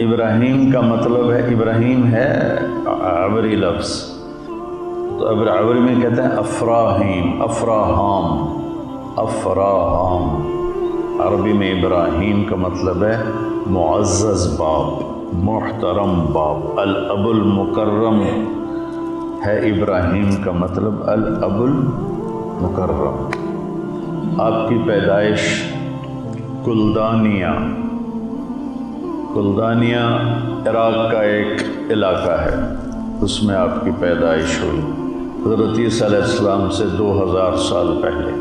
ابراہیم کا مطلب ہے، ابراہیم ہے عبری لفظ، تو عبری میں کہتے ہیں افراہیم، افراہام، عربی میں ابراہیم کا مطلب ہے معزز باپ، محترم باپ، الاب المکرم ہے ابراہیم کا مطلب، الاب المکرم۔ آپ کی پیدائش کلدانیہ عراق کا ایک علاقہ ہے، اس میں آپ کی پیدائش ہوئی حضرت عیسیٰ علیہ السلام سے 2000 سال پہلے۔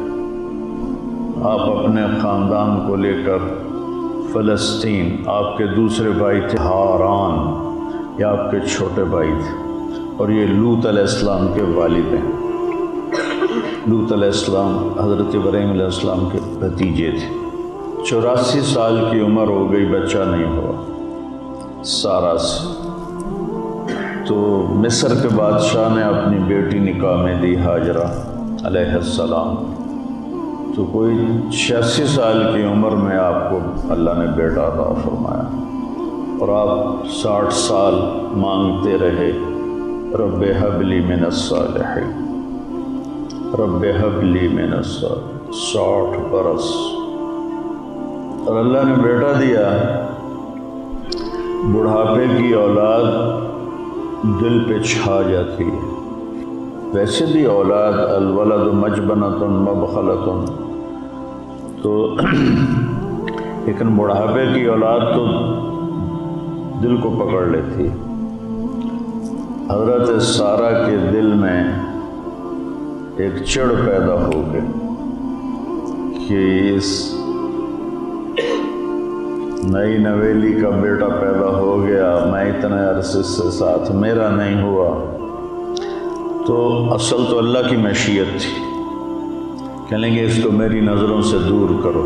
آپ اپنے خاندان کو لے کر فلسطین، آپ کے دوسرے بھائی تھے ہاران، یہ آپ کے چھوٹے بھائی تھے، اور یہ لوط علیہ السلام کے والد ہیں۔ لوط علیہ السلام حضرت ابراہیم علیہ السلام کے بھتیجے تھے۔ 84 سال کی عمر ہو گئی، بچہ نہیں ہوا سارا سے، تو مصر کے بادشاہ نے اپنی بیٹی نکاح میں دی، ہاجرہ علیہ السلام، تو کوئی 86 سال کی عمر میں آپ کو اللہ نے بیٹا عطا فرمایا، اور آپ 60 سال مانگتے رہے، رب ہب لی من الصالحین، رب ہب لی من الصالحین، 60 برس، اور اللہ نے بیٹا دیا۔ بڑھاپے کی اولاد دل پہ چھا جاتی ہے، ویسے بھی اولاد الولد مجبنۃ مبخلۃ، تو لیکن بڑھاپے کی اولاد تو دل کو پکڑ لیتی ہے۔ حضرت سارہ کے دل میں ایک چڑ پیدا ہو گئی کہ اس نئی نویلی کا بیٹا پیدا ہو گیا، میں اتنے عرصے سے ساتھ میرا نہیں ہوا، تو اصل تو اللہ کی مشیت تھی، کہنے گے اس کو میری نظروں سے دور کرو۔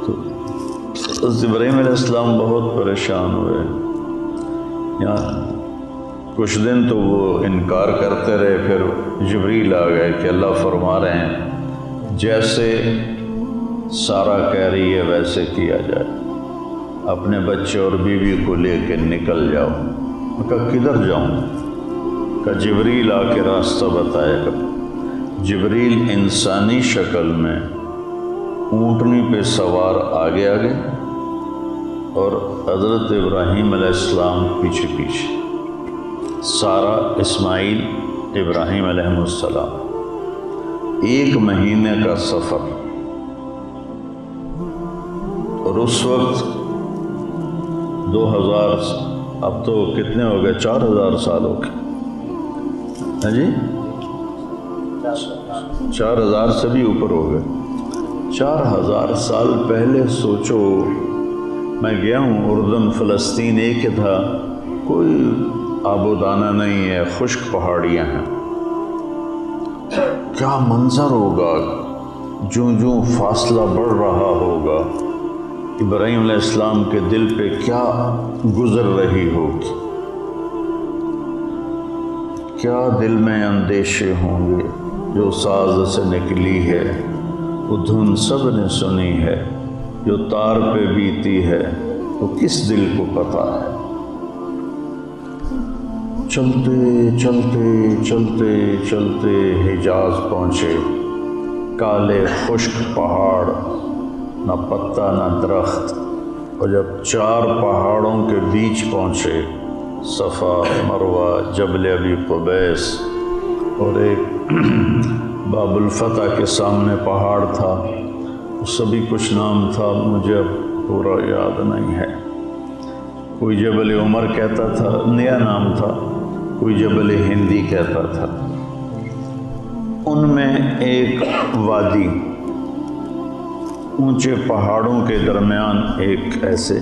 تو حضرت ابراہیم علیہ السلام بہت پریشان ہوئے، یہاں کچھ دن تو وہ انکار کرتے رہے، پھر جبریل آ گئے کہ اللہ فرما رہے ہیں جیسے سارہ کہہ رہی ہے ویسے کیا جائے، اپنے بچے اور بیوی کو لے کے نکل جاؤ۔ میں کہا کدھر جاؤں؟ کہ جبریل آ کے راستہ بتائے گا۔ جبریل انسانی شکل میں اونٹنی پہ سوار آگے آگے، اور حضرت ابراہیم علیہ السلام پیچھے پیچھے، سارہ، اسماعیل، ابراہیم علیہ السلام، 1 مہینے کا سفر، اور اس وقت 2000، اب تو کتنے ہو گئے، 4000 سال ہو گئے، ہاں جی 4000 سے بھی اوپر ہو گئے۔ 4000 سال پہلے سوچو، میں گیا ہوں اردن، فلسطین ایک ہی تھا، کوئی آب و دانہ نہیں ہے، خشک پہاڑیاں ہیں، کیا منظر ہوگا، جوں فاصلہ بڑھ رہا ہوگا، ابراہیم علیہ السلام کے دل پہ کیا گزر رہی ہوگی، کیا دل میں اندیشے ہوں گے۔ جو ساز سے نکلی ہے وہ دھن سب نے سنی ہے، جو تار پہ بیتی ہے وہ کس دل کو پتہ ہے۔ چلتے چلتے چلتے چلتے حجاز پہنچے، کالے خشک پہاڑ، نہ پتا نہ درخت، اور جب 4 پہاڑوں کے بیچ پہنچے، صفا، مروہ، جبل ابی قبیس، اور ایک باب الفتح کے سامنے پہاڑ تھا، سبھی کچھ نام تھا، مجھے اب پورا یاد نہیں ہے، کوئی جبل عمر کہتا تھا، نیا نام تھا، کوئی جبل ہندی کہتا تھا۔ ان میں ایک وادی، اونچے پہاڑوں کے درمیان ایک ایسے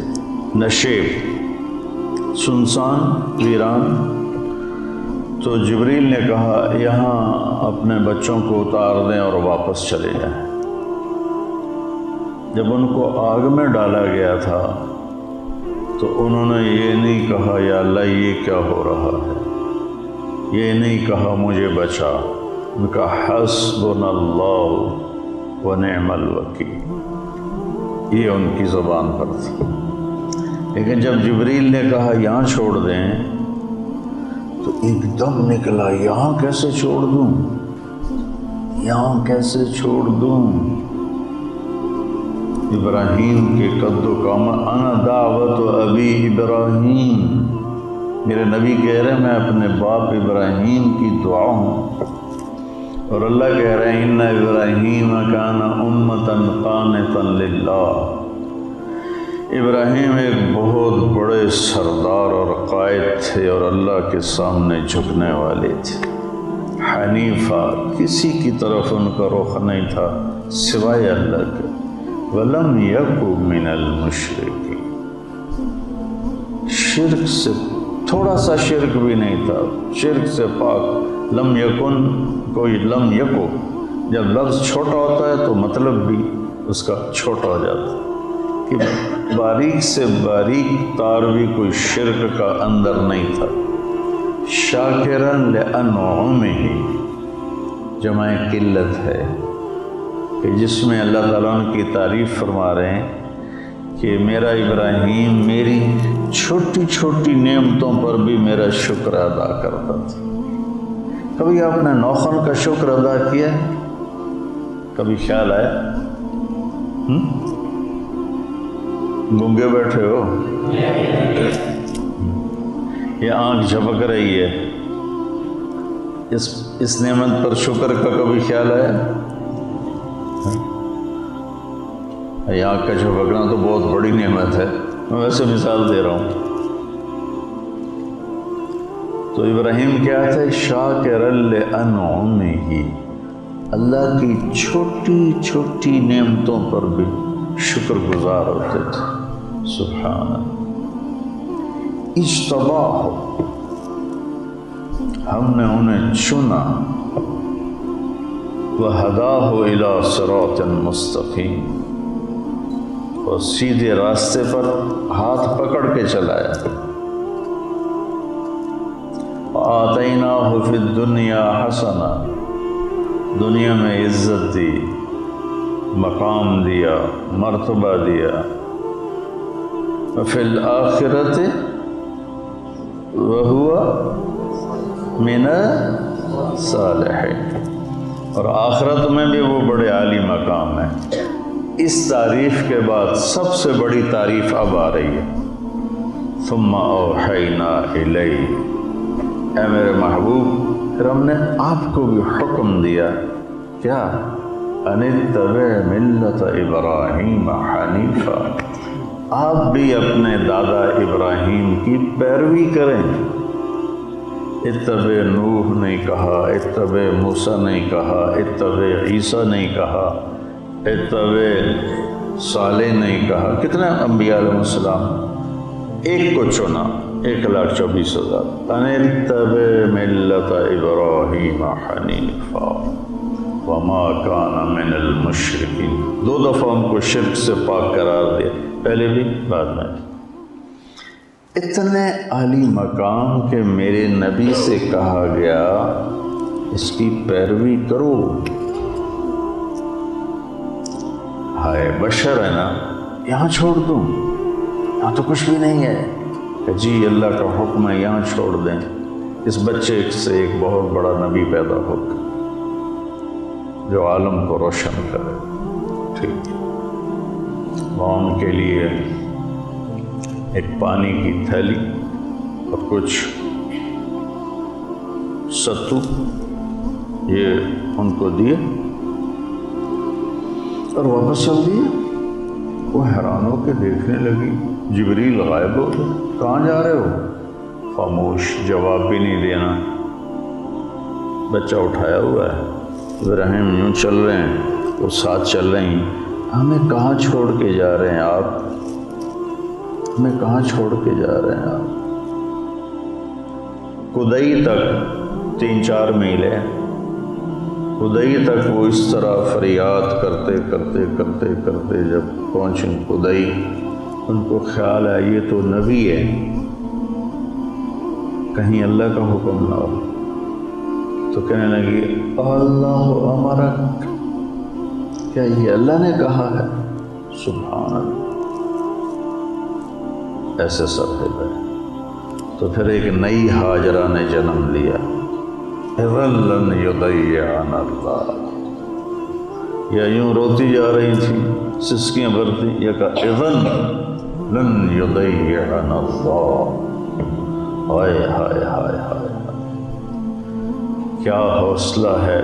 نشیب، سنسان، ویران، تو جبریل نے کہا یہاں اپنے بچوں کو اتار دیں اور واپس چلے جائیں۔ جب ان کو آگ میں ڈالا گیا تھا تو انہوں نے یہ نہیں کہا یا اللہ یہ کیا ہو رہا ہے، یہ نہیں کہا مجھے بچا، ان کا حسبنا اللہ ونعم الوکیل، یہ ان کی زبان پر تھا۔ لیکن جب جبریل نے کہا یہاں چھوڑ دیں تو ایک دم نکلا، یہاں کیسے چھوڑ دوں، یہاں کیسے چھوڑ دوں؟ ابراہیم کے قد و قامت، انا دعوت ابی ابراہیم، میرے نبی کہہ رہے ہیں میں اپنے باپ ابراہیم کی دعا ہوں، اور اللہ کہہ رہے ہیں ان ابراہیم کان امۃ قانتا للہ، ابراہیم ایک بہت بڑے سردار اور قائد تھے اور اللہ کے سامنے جھکنے والے تھے، حنیفہ، کسی کی طرف ان کا رخ نہیں تھا سوائے اللہ کے، وَلَمْ يَكُ مِنَ الْمُشْرِكِينَ، شرک سے تھوڑا سا شرک بھی نہیں تھا، شرک سے پاک۔ لم یکن، کوئی لم یکو، جب لفظ چھوٹا ہوتا ہے تو مطلب بھی اس کا چھوٹا ہو جاتا ہے، کہ باریک سے باریک تار بھی کوئی شرک کا اندر نہیں تھا۔ شاکرن لانعمہ، جمع قلت ہے کہ جس میں اللہ تعالیٰ کی تعریف فرما رہے ہیں کہ میرا ابراہیم میری چھوٹی چھوٹی نعمتوں پر بھی میرا شکر ادا کرتا تھا۔ کبھی آپ نے نوخن کا شکر ادا کیا؟ کبھی خیال آیا؟ گنگے بیٹھے ہو؟ یہ آنکھ جھپک رہی ہے، اس نعمت پر شکر کا کبھی خیال آیا؟ یہ آنکھ کا جھپکنا تو بہت بڑی نعمت ہے، میں ویسے مثال دے رہا ہوں۔ تو ابراہیم کیا تھے؟ شاکر لانعمہ، اللہ کی چھوٹی چھوٹی نعمتوں پر بھی شکر گزار ہوتے تھے۔ سبحان اللہ۔ اجتباہ، ہم نے انہیں چنا، وہداہ الی صراط مستقیم، اور سیدھے راستے پر ہاتھ پکڑ کے چلایا۔ آتیناہ فی الدنیا حسنہ، دنیا میں عزت دی، مقام دیا، مرتبہ دیا، وفی الآخرۃ وہو من الصالحین، اور آخرت میں بھی وہ بڑے عالی مقام ہے۔ اس تعریف کے بعد سب سے بڑی تعریف اب آ رہی ہے، ثم اوحینا الیک، اے میرے محبوب پھر ہم نے آپ کو بھی حکم دیا، کیا؟ ان اتبع ملت ابراہیم حنیفا، آپ بھی اپنے دادا ابراہیم کی پیروی کریں۔ اتبع نوح نہیں کہا، اتبع موسیٰ نہیں کہا، اتبع عیسیٰ نہیں کہا، اتبع صالح نہیں کہا، کتنے انبیاء علیہ السلام، ایک کو چنا، 1,24,000۔ ان اتبع ملت ابراہیم حنیفا وما کان من المشرکین، 2 دفعہ ان کو شرک سے پاک قرار دیا، پہلے بھی بعد میں۔ اتنے عالی مقام کے میرے نبی سے کہا گیا اس کی پیروی کرو۔ ہائے بشر ہے نا، یہاں چھوڑ دوں، یہاں تو کچھ بھی نہیں ہے، کہ جی اللہ کا حکم ہے یہاں چھوڑ دیں، اس بچے سے ایک بہت بڑا نبی پیدا ہوگا جو عالم کو روشن کرے۔ ٹھیک، وہاں ان کے لیے ایک پانی کی تھیلی اور کچھ ستو یہ ان کو دیے اور واپس چل دیے۔ وہ حیران ہو کے دیکھنے لگی، جبریل غائب ہو گئے، کہاں جا رہے ہو؟ خاموش، جواب بھی نہیں دینا، بچہ اٹھایا ہوا ہے، ابراہیم یوں چل رہے ہیں، وہ ساتھ چل رہے ہیں، ہمیں کہاں چھوڑ کے جا رہے ہیں آپ؟ ہمیں کہاں چھوڑ کے جا رہے ہیں آپ؟ قدئی تک 3-4 میل ہے، قدئی تک وہ اس طرح فریاد کرتے کرتے کرتے کرتے جب پہنچیں قدئی، ان کو خیال ہے یہ تو نبی ہے، کہیں اللہ کا حکم نہ ہو، تو کہنے لگی اللہ امرک، کیا یہ اللہ نے کہا ہے؟ سبحان اللہ، ایسے سر ہلے تو پھر ایک نئی ہاجرہ نے جنم لیا، اِذًا لن یضیعنا اللہ، یا یوں روتی جا رہی تھی سسکیاں بھرتی، یا کہا اِذًا لن یضیعنا اللہ، ہائے ہائے ہائے ہائے، کیا حوصلہ ہے۔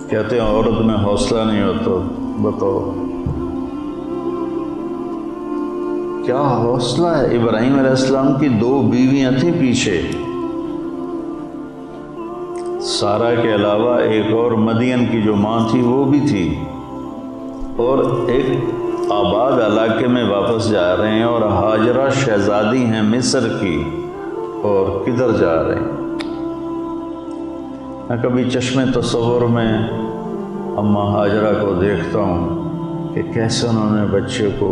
کہتے ہیں عورت میں حوصلہ نہیں ہوتا، بتاؤ کیا حوصلہ ہے۔ ابراہیم علیہ السلام کی 2 بیویاں تھیں پیچھے، سارہ کے علاوہ ایک اور مدین کی جو ماں تھی وہ بھی تھی، اور ایک آباد علاقے میں واپس جا رہے ہیں، اور ہاجرہ شہزادی ہیں مصر کی، اور کدھر جا رہے ہیں۔ میں کبھی چشم تصور میں اماں ہاجرہ کو دیکھتا ہوں کہ کیسے انہوں نے بچے کو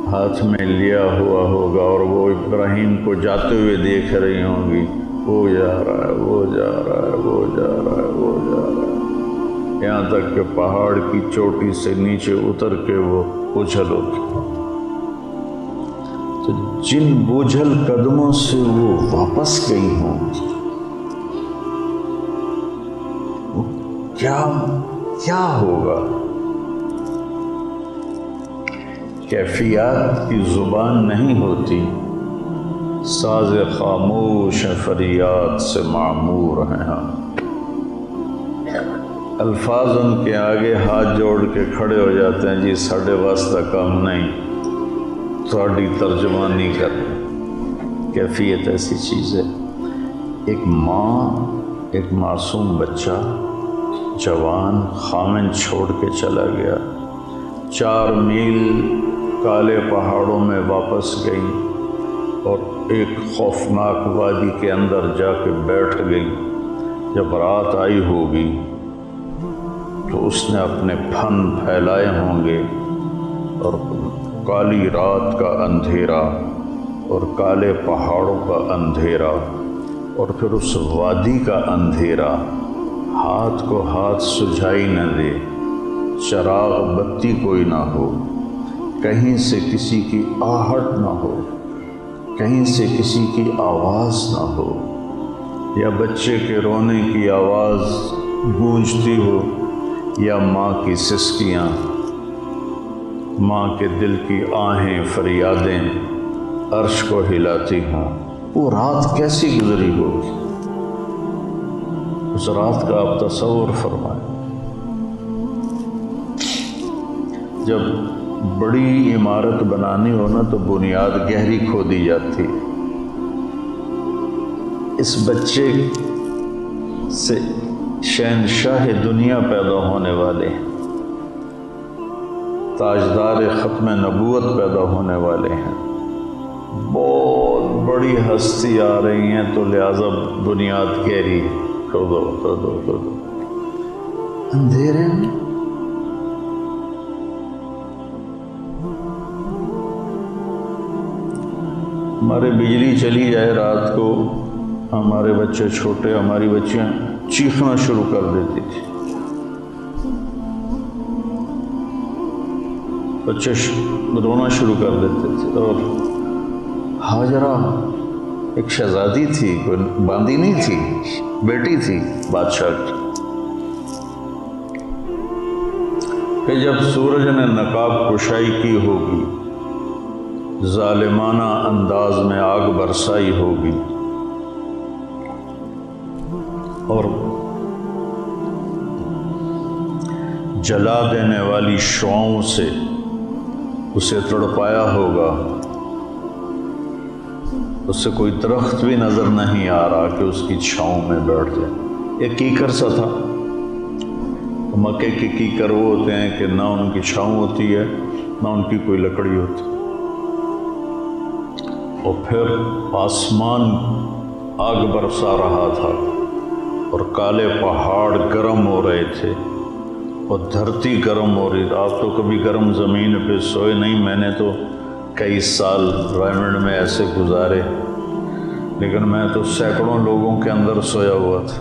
ہاتھ میں لیا ہوا ہوگا، اور وہ ابراہیم کو جاتے ہوئے دیکھ رہی ہوں گی، وہ جا رہا ہے، وہ جا رہا ہے، وہ جا رہا ہے، وہ جا رہا ہے، یہاں تک کہ پہاڑ کی چوٹی سے نیچے اتر کے وہ اچھل اٹھی۔ تو جن بوجھل قدموں سے وہ واپس گئی ہوں، کیا ہوگا۔ کیفیات کی زبان نہیں ہوتی، ساز خاموش فریاد سے معمور ہیں ہم۔ الفاظ ان کے آگے ہاتھ جوڑ کے کھڑے ہو جاتے ہیں، جی ساڑھے واسطہ کام نہیں، تھوڑی ترجمانی کر۔ کیفیت ایسی چیز ہے، ایک ماں ایک معصوم بچہ جوان خامن چھوڑ کے چلا گیا، 4 میل کالے پہاڑوں میں واپس گئی، اور ایک خوفناک وادی کے اندر جا کے بیٹھ گئی۔ جب رات آئی ہوگی تو اس نے اپنے پھن پھیلائے ہوں گے، اور کالی رات کا اندھیرا اور کالے پہاڑوں کا اندھیرا اور پھر اس وادی کا اندھیرا ہاتھ کو ہاتھ سجھائی نہ دے، چراغ بتی کوئی نہ ہو، کہیں سے کسی کی آہٹ نہ ہو، کہیں سے کسی کی آواز نہ ہو، یا بچے کے رونے کی آواز گونجتی ہو، یا ماں کی سسکیاں، ماں کے دل کی آہیں فریادیں عرش کو ہلاتی ہوں۔ وہ رات کیسی گزری ہوگی، اس رات کا آپ تصور فرمائیں۔ جب بڑی عمارت بنانی ہو نا تو بنیاد گہری کھودی جاتی، اس بچے سے شہنشاہ دنیا پیدا ہونے والے ہیں، تاجدار ختم نبوت پیدا ہونے والے ہیں، بہت بڑی ہستی آ رہی ہیں، تو لہذا بنیاد گہری کھودو کھودو کھودو۔ اندھیرے میں ہمارے بجلی چلی جائے رات کو، ہمارے بچے چھوٹے، ہماری بچیاں چیخنا شروع کر دیتی تھی، بچے رونا شروع کر دیتے تھے۔ اور ہاجرہ ایک شہزادی تھی، کوئی باندی نہیں تھی، بیٹی تھی بادشاہ کی۔ کہ جب سورج نے نقاب کشائی کی ہوگی، ظالمانہ انداز میں آگ برسائی ہوگی، اور جلا دینے والی شعاؤں سے اسے تڑپایا ہوگا، اس سے کوئی درخت بھی نظر نہیں آ رہا کہ اس کی چھاؤں میں بیٹھ جائے۔ ایک کیکر سا تھا، مکے کے کیکر وہ ہوتے ہیں کہ نہ ان کی چھاؤں ہوتی ہے نہ ان کی کوئی لکڑی ہوتی، اور پھر آسمان آگ برسا رہا تھا، اور کالے پہاڑ گرم ہو رہے تھے، اور دھرتی گرم ہو رہی۔ آپ تو کبھی گرم زمین پہ سوئے نہیں، میں نے تو کئی سال رائمنڈ میں ایسے گزارے، لیکن میں تو سینکڑوں لوگوں کے اندر سویا ہوا تھا۔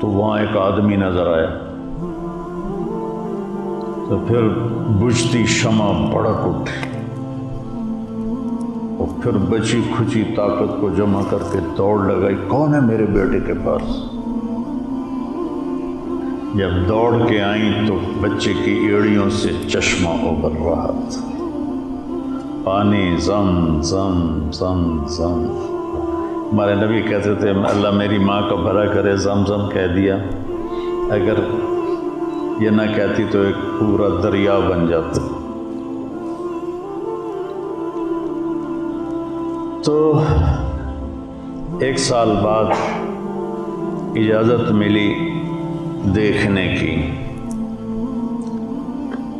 تو وہاں ایک آدمی نظر آیا، تو پھر بجھتی شمع بھڑک اٹھی، اور پھر بچی کھچی طاقت کو جمع کر کے دوڑ لگائی، کون ہے میرے بیٹے کے پاس؟ جب دوڑ کے آئیں تو بچے کی ایڑیوں سے چشمہ ابل رہا تھا، پانی زم زم زم زم۔ ہمارے نبی کہتے تھے اللہ میری ماں کا بھلا کرے، زم زم کہہ دیا، اگر یہ نہ کہتی تو ایک پورا دریا بن جاتا۔ تو ایک سال بعد اجازت ملی دیکھنے کی۔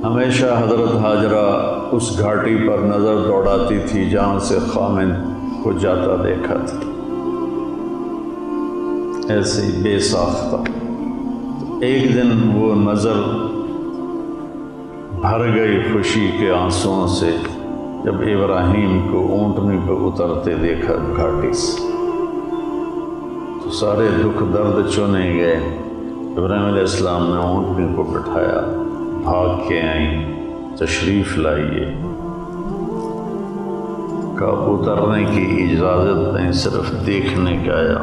ہمیشہ حضرت حاجرہ اس گھاٹی پر نظر دوڑاتی تھی جہاں سے خامد کو جاتا دیکھا تھا، ایسے ہی بے ساختہ۔ ایک دن وہ نظر بھر گئی خوشی کے آنسوؤں سے جب ابراہیم کو اونٹنی پہ اترتے دیکھا گھاٹی سے، تو سارے دکھ درد چنے گئے۔ ابراہیم علیہ السلام نے اونٹنی کو بٹھایا، بھاگ کے آئیں، تشریف لائیے، کہا اترنے کی اجازت نہیں، صرف دیکھنے کا آیا،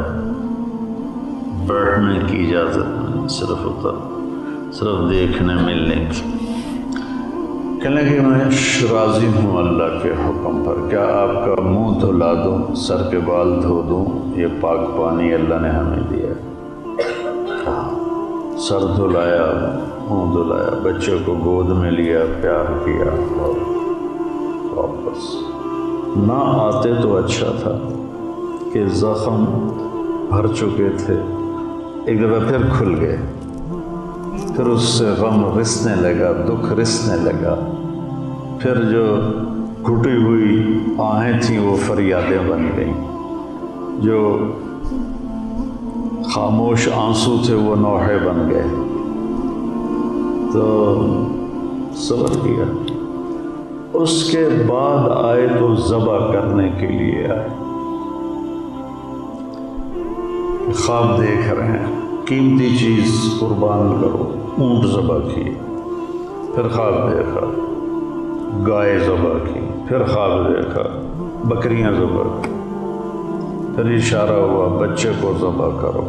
بیٹھنے کی اجازت نہیں، صرف دیکھنے ملنے کی۔ کہنے کہ میں راضی ہوں اللہ کے حکم پر، کیا آپ کا منہ دھلا دوں، سر کے بال دھو دوں؟ یہ پاک پانی اللہ نے ہمیں دیا۔ سر دھلایا، منہ دھلایا، بچے کو گود میں لیا، پیار کیا، اور واپس۔ نہ آتے تو اچھا تھا کہ زخم بھر چکے تھے، ایک دفعہ پھر کھل گئے، پھر اس سے غم رسنے لگا، دکھ رسنے لگا، پھر جو گھٹی ہوئی آہیں تھیں وہ فریادیں بن گئیں، جو خاموش آنسو تھے وہ نوحے بن گئے۔ تو صبر کیا، اس کے بعد آئے تو ذبح کرنے کے لیے آئے، خواب دیکھ رہے ہیں قیمتی چیز قربان کرو، اونٹ ذبح کیے، پھر خواب دیکھا گائے ذبح کی، پھر خواب دیکھا بکریاں ذبح کی، پھر اشارہ ہوا بچے کو ذبح کرو۔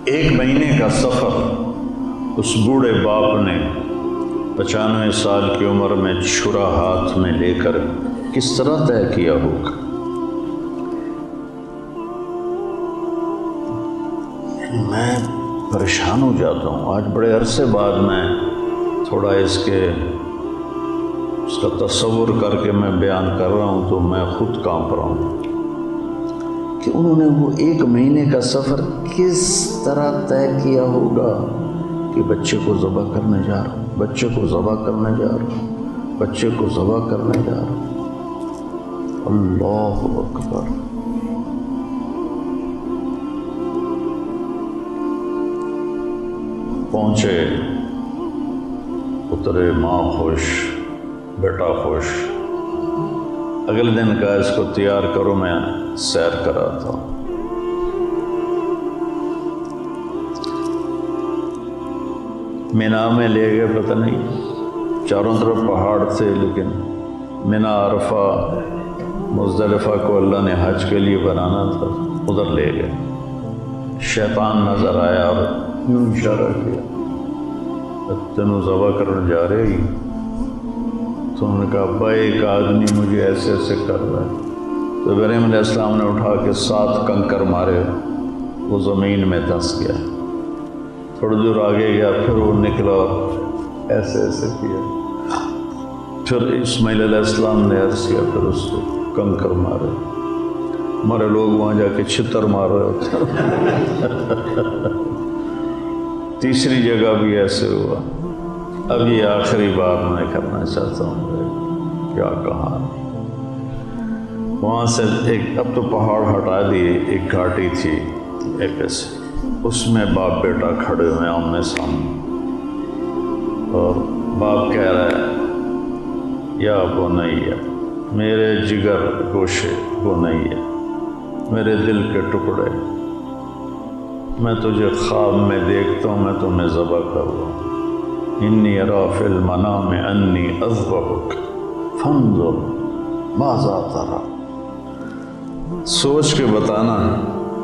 ایک مہینے کا سفر اس بوڑھے باپ نے 95 سال کی عمر میں چھرا ہاتھ میں لے کر کس طرح طے کیا ہوگا؟ میں پریشان ہو جاتا ہوں، آج بڑے عرصے بعد میں تھوڑا اس کا تصور کر کے میں بیان کر رہا ہوں تو میں خود کانپ رہا ہوں کہ انہوں نے وہ ایک مہینے کا سفر کس طرح طے کیا ہوگا کہ بچے کو ذبح کرنے جا رہا ہوں، بچے کو ذبح کرنے جا رہا ہوں، بچے کو ذبح کرنے جا رہا ہوں۔ اللہ اکبر۔ پہنچے، اترے، ماں خوش، بیٹا خوش۔ اگلے دن کہا اس کو تیار کرو، میں سیر کرا تھا۔ مینا میں لے گئے، پتہ نہیں چاروں طرف پہاڑ تھے، لیکن مینا عرفہ مزدلفہ کو اللہ نے حج کے لیے بنانا تھا، ادھر لے گئے۔ شیطان نظر آیا اور یوں اشارہ کیا، تینوں ذبح کرنے جا رہے ہی؟ تو انہوں نے کہا ابا ایک آدمی مجھے ایسے ایسے کر رہا ہے۔ تو ابراہیم علیہ السلام نے اٹھا کے 7 کنکر مارے، وہ زمین میں دھنس گیا۔ تھوڑی دور آگے گیا، پھر وہ نکلا اور ایسے ایسے کیا، پھر اسماعیل علیہ السلام نے عرض کیا، پھر اس کو کنکر مارے۔ ہمارے لوگ وہاں جا کے چھتر مار رہے ہوتے۔ تیسری جگہ بھی ایسے ہوا۔ اب یہ آخری بار میں کرنا چاہتا ہوں، کیا کہا۔ وہاں سے ایک، اب تو پہاڑ ہٹا دیے، ایک گھاٹی تھی ایک ایسے، اس میں باپ بیٹا کھڑے ہوئے آمنے سامنے، اور باپ کہہ رہا ہے یا بنیا میرے جگر گوشے وہ نہیں ہے، میرے دل کے ٹکڑے، میں تجھے خواب میں دیکھتا ہوں، میں تمہیں ذبح کر رہا ہوں۔ انی ارا فی المنام انی اذبحک فانظر ماذا تری، سوچ کے بتانا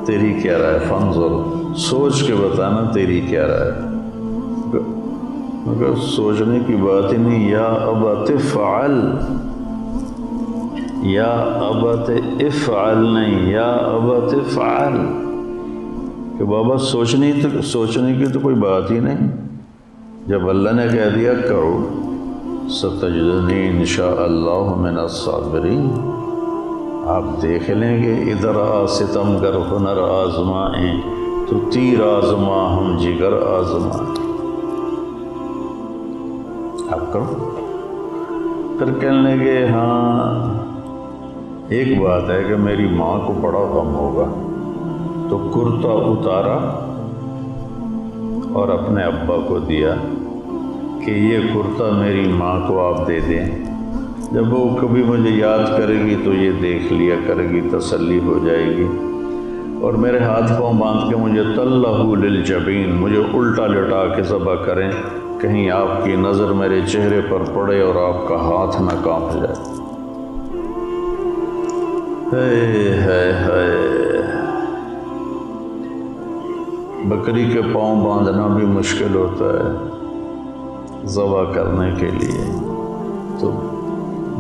تیری کیا رائے، فانظر سوچ کے بتانا تیری کیا رائے۔ مگر سوچنے کی بات ہی نہیں، یا ابت افعل، یا ابت افعل نہیں، یا ابت افعل، کہ بابا سوچنے کی تو کوئی بات ہی نہیں۔ جب اللہ نے کہہ دیا کرو، ستجدنی انشاءاللہ من الصابرین، آپ دیکھ لیں گے ادھر ستم گر ہنر آزمائیں تو تیر آزما ہم جگر آزمائیں، آپ کرو۔ پھر کہنے لگے ہاں ایک بات ہے کہ میری ماں کو بڑا غم ہوگا، تو کرتا اتارا اور اپنے ابا کو دیا کہ یہ کرتا میری ماں کو آپ دے دیں، جب وہ کبھی مجھے یاد کرے گی تو یہ دیکھ لیا کرے گی، تسلی ہو جائے گی۔ اور میرے ہاتھ پاؤں باندھ کے مجھے طلہ للجبین، مجھے الٹا لٹا کے ذبح کریں، کہیں آپ کی نظر میرے چہرے پر پڑے اور آپ کا ہاتھ نہ کانپ جائے۔ بکری کے پاؤں باندھنا بھی مشکل ہوتا ہے ذبح کرنے کے لیے، تو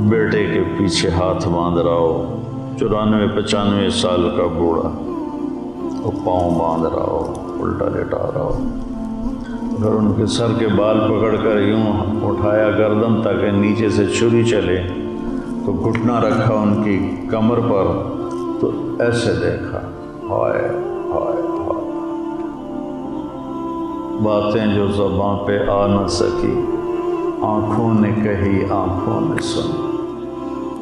بیٹے کے پیچھے ہاتھ باندھ رہا ہو، 94-95 سال کا بوڑھا، وہ پاؤں باندھ رہا ہو، الٹا لٹا رہا ہو، اگر ان کے سر کے بال پکڑ کر یوں اٹھایا گردن تاکہ نیچے سے چھری چلے، تو گھٹنا رکھا ان کی کمر پر، تو ایسے دیکھا، ہائے ہائے ہائے، باتیں جو زباں پہ آ نہ سکی، آنکھوں نے کہی آنکھوں نے سنی،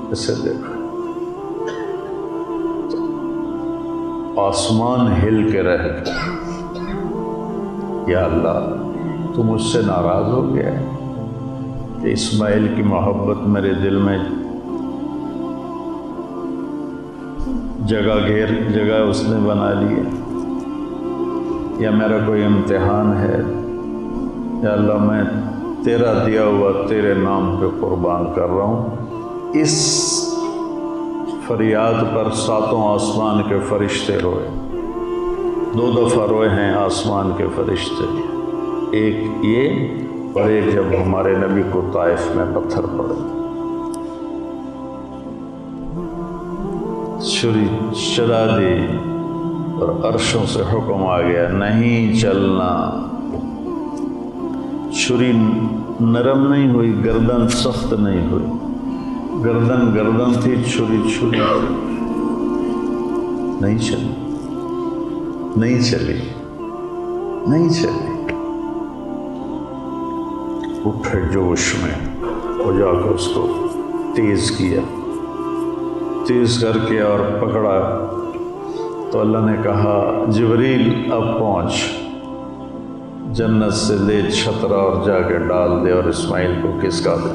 ایسے دیکھا۔ آسمان ہل کے رہ گیا، یا اللہ تو مجھ سے ناراض ہو گیا ہے کہ اسماعیل کی محبت میرے دل میں جگہ اس نے بنا لی ہے، یا میرا کوئی امتحان ہے، یا اللہ میں تیرا دیا ہوا تیرے نام پہ قربان کر رہا ہوں۔ اس فریاد پر 7 آسمان کے فرشتے روئے، 2 دفعہ روئے ہیں آسمان کے فرشتے، ایک یہ اور ایک جب ہمارے نبی کو طائف میں پتھر پڑے، چھری چلا دی اور عرشوں سے حکم آ گیا نہیں چلنا۔ چھری نرم نہیں ہوئی، گردن سخت نہیں ہوئی، گردن تھی، چھری نہیں چلی، نہیں چلی۔ اٹھے جوش میں، وہ جا کر اس کو تیز کر کے اور پکڑا، تو اللہ نے کہا جبریل اب پہنچ، جنت سے لے چھترا اور جا کے ڈال دے اور اسماعیل کو کسکا دے۔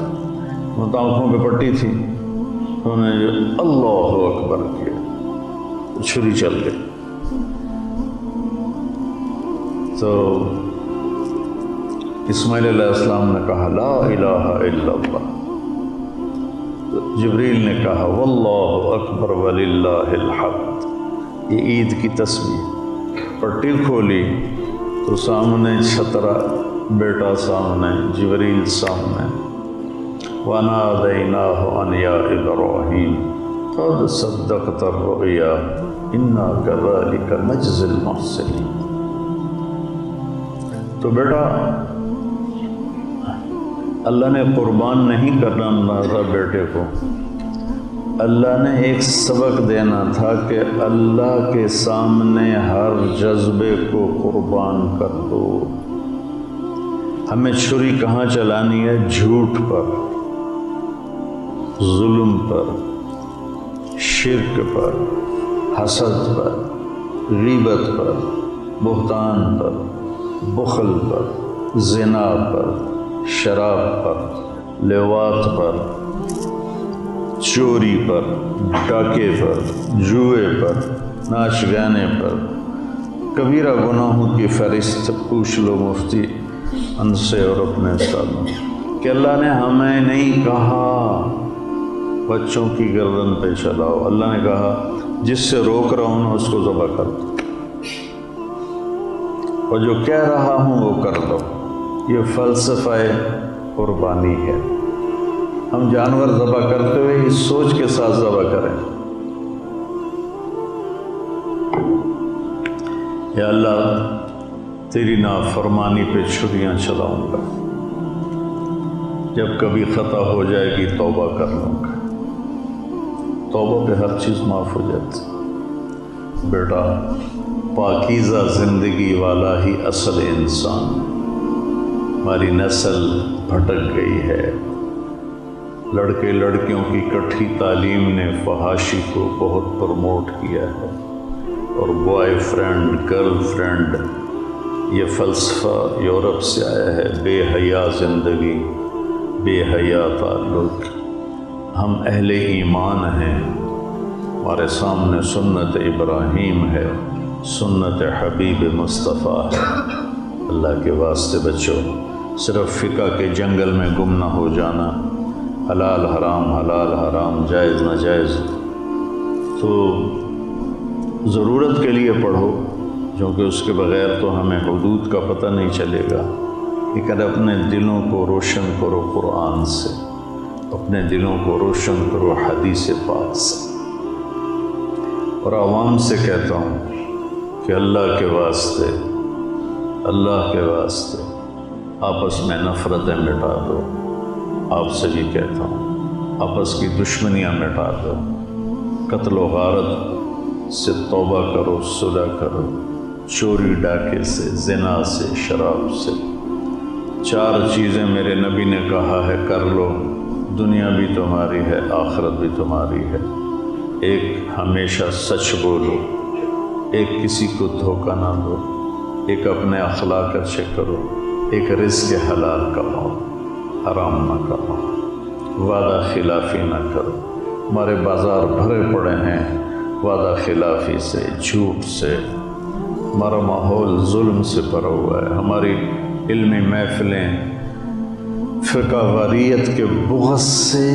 وہ تو آنکھوں پہ پٹی تھی، انہوں نے جو اللہ اکبر کیا، چھری چل گئی۔ تو اسماعیل علیہ السلام نے کہا لا الہ الا اللہ، جبریل نے کہا واللہ اکبر وللہ الحمد۔ یہ عید کی تسبیح، پٹی کھولی تو سامنے چھترا، بیٹا سامنے، جبریل سامنے، وَنَادَيْنَاهُ أَنْ يَا إِبْرَاهِيمُ قَدْ صَدَّقْتَ الرُّؤْيَا إِنَّا كَذَلِكَ نَجْزِي الْمُحْسِنِينَ۔ تو بیٹا اللہ نے قربان نہیں کرنا تھا بیٹے کو، اللہ نے ایک سبق دینا تھا کہ اللہ کے سامنے ہر جذبے کو قربان کر دو۔ ہمیں چھری کہاں چلانی ہے؟ جھوٹ پر، ظلم پر، شرک پر، حسد پر، غیبت پر، بہتان پر، بخل پر، زنا پر، شراب پر، لواط پر، چوری پر، ڈاکے پر، جوئے پر، ناچ گانے پر، کبیرہ گناہوں کی فہرست پوچھ لو مفتی ان سے اور اپنے استادوں کہ اللہ نے ہمیں نہیں کہا بچوں کی گردن پہ چلاؤ، اللہ نے کہا جس سے روک رہا ہوں اس کو ذبح کر دو، اور جو کہہ رہا ہوں وہ کر دو۔ یہ فلسفہ قربانی ہے۔ ہم جانور ذبح کرتے ہوئے اس سوچ کے ساتھ ذبح کریں، یا اللہ تیری نافرمانی پہ چھریاں چلاؤں گا، جب کبھی خطا ہو جائے گی توبہ کر لوں گا۔ توبہ پہ ہر چیز معاف ہو جاتی۔ بیٹا پاکیزہ زندگی والا ہی اصل انسان۔ ہماری نسل بھٹک گئی ہے۔ لڑکے لڑکیوں کی کٹھی تعلیم نے فحاشی کو بہت پروموٹ کیا ہے، اور بوائے فرینڈ گرل فرینڈ یہ فلسفہ یورپ سے آیا ہے۔ بے حیا زندگی، بے حیا تعلق۔ ہم اہل ایمان ہیں، ہمارے سامنے سنت ابراہیم ہے، سنت حبیب مصطفیٰ ہے۔ اللہ کے واسطے بچو، صرف فقہ کے جنگل میں گم نہ ہو جانا، حلال حرام جائز ناجائز تو ضرورت کے لیے پڑھو، کیونکہ اس کے بغیر تو ہمیں حدود کا پتہ نہیں چلے گا، لیکن اپنے دلوں کو روشن کرو قرآن سے، اپنے دلوں کو روشن کرو حدیث پاک سے۔ اور عوام سے کہتا ہوں کہ اللہ کے واسطے آپس میں نفرتیں مٹا دو۔ آپ سے بھی کہتا ہوں آپس کی دشمنیاں مٹا دو، قتل و غارت سے توبہ کرو، صلح کرو، چوری ڈاکے سے، زنا سے، شراب سے۔ 4 چیزیں میرے نبی نے کہا ہے کر لو، دنیا بھی تمہاری ہے، آخرت بھی تمہاری ہے۔ ایک ہمیشہ سچ بولو، ایک کسی کو دھوکہ نہ دو، ایک اپنے اخلاق اچھے کرو، ایک رزق حلال کماؤ، حرام نہ کماؤ، وعدہ خلافی نہ کرو۔ ہمارے بازار بھرے پڑے ہیں وعدہ خلافی سے، جھوٹ سے۔ ہمارا ماحول ظلم سے بھرا ہوا ہے۔ ہماری علمی محفلیں فقہ واریت کے بغض سے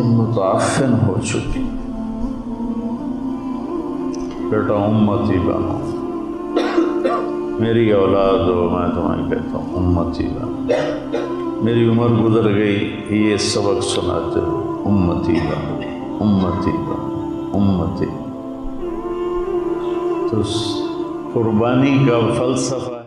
متعفن ہو چکی۔ بیٹا امتی بنو، میری اولاد ہو، میں تمہیں کہتا ہوں امتی بنو۔ میری عمر گزر گئی یہ سبق سناتے ہو، امتی بنو، امتی بنو، امتی۔ تو قربانی کا فلسفہ